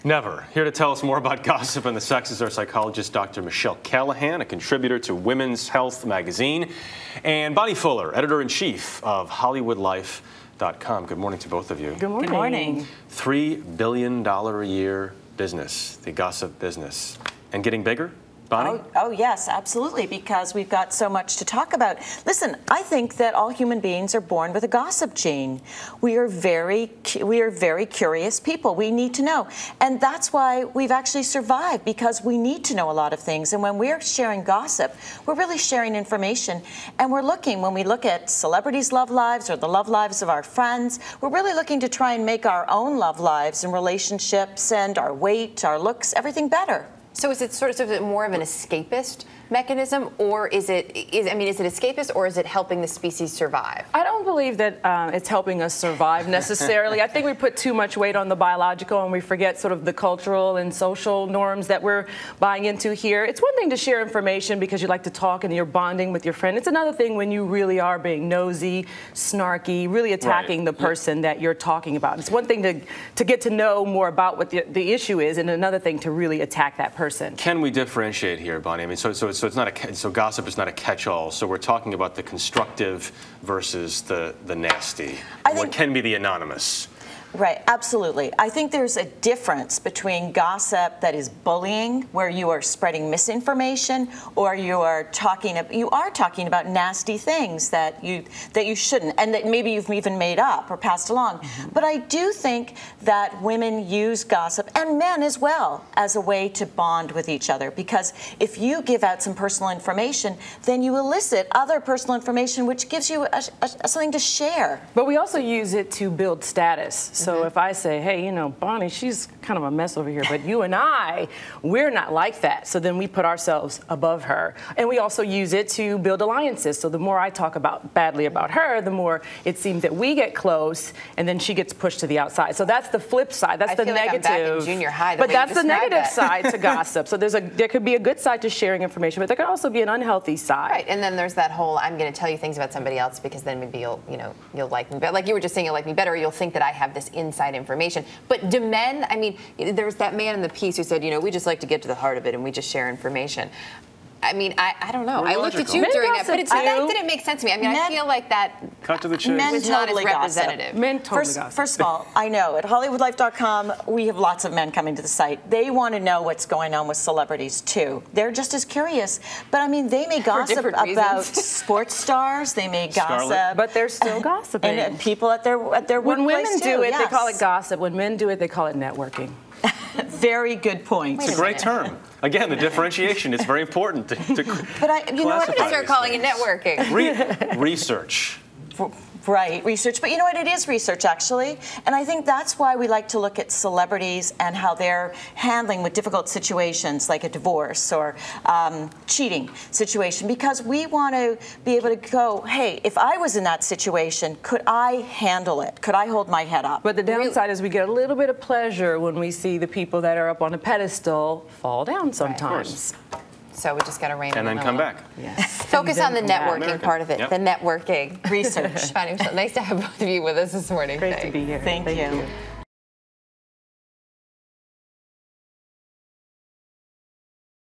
Never. Here to tell us more about gossip and the sex is our psychologist, Dr. Michelle Callahan, a contributor to Women's Health magazine, and Bonnie Fuller, editor-in-chief of HollywoodLife.com. Good morning to both of you. Good morning. Good morning. $3 billion a year business, the gossip business. And getting bigger? Bonnie? Oh, yes, absolutely, because we've got so much to talk about. Listen, I think that all human beings are born with a gossip gene. We are very curious people. We need to know. And that's why we've actually survived, because we need to know a lot of things. And when we're sharing gossip, we're really sharing information. And we're looking, when we look at celebrities' love lives or the love lives of our friends, we're really looking to try and make our own love lives and relationships and our weight, our looks, everything better. So is it sort of more of an escapist mechanism, or is it escapist, or is it helping the species survive? I don't believe that it's helping us survive necessarily. I think we put too much weight on the biological and we forget sort of the cultural and social norms that we're buying into here. It's one thing to share information because you like to talk and you're bonding with your friend. It's another thing when you really are being nosy, snarky, really attacking the person that you're talking about. It's one thing to get to know more about what the issue is, and another thing to really attack that person. Can we differentiate here, Bonnie? I mean, so it's not so gossip is not a catch-all. So we're talking about the constructive versus the nasty. What can be the anonymous? Right, absolutely. I think there's a difference between gossip that is bullying, where you are spreading misinformation, or you are talking about nasty things that you shouldn't, and that maybe you've even made up or passed along. Mm-hmm. But I do think that women use gossip, and men as well, as a way to bond with each other. Because if you give out some personal information, then you elicit other personal information, which gives you something to share. But we also use it to build status. So if I say, hey, you know, Bonnie, she's kind of a mess over here, but you and we're not like that. So then we put ourselves above her. And we also use it to build alliances. So the more I talk badly about her, the more it seems that we get close, and then she gets pushed to the outside. So that's the flip side. That's the negative. Like I'm back in junior high, but that's the negative side to gossip. So there could be a good side to sharing information, but there could also be an unhealthy side. Right. And then there's that whole, I'm going to tell you things about somebody else because then maybe you'll like me better. Like you were just saying, you'll like me better, or you'll think that I have this inside information. But do men, I mean, there was that man in the piece who said, you know, we just like to get to the heart of it and we just share information. I mean, I don't know. I looked at you during that, but that didn't make sense to me. I mean, I feel like that cut to the chase. Men was totally not as representative. Men totally gossip. First of all, I know at HollywoodLife.com, we have lots of men coming to the site. They want to know what's going on with celebrities, too. They're just as curious. But, I mean, they may gossip about sports stars. They may gossip. But they're still gossiping. And people at their workplace, when women do it, yes. They call it gossip. When men do it, they call it networking. Very good point. It's a great term. Again, the differentiation is very important to But you know what? I'm going to start calling it networking. Research. Right, research. But you know what? It is research, actually. And I think that's why we like to look at celebrities and how they're handling with difficult situations like a divorce or cheating situation, because we want to be able to go, hey, if I was in that situation, could I handle it? Could I hold my head up? But the downside is we get a little bit of pleasure when we see the people that are up on a pedestal fall down sometimes. Right. So we just got to rein it in. And then come back. Yes. Focus on the networking part of it. Yep. The networking. Research. Nice to have both of you with us this morning. Great to be here. Thank you.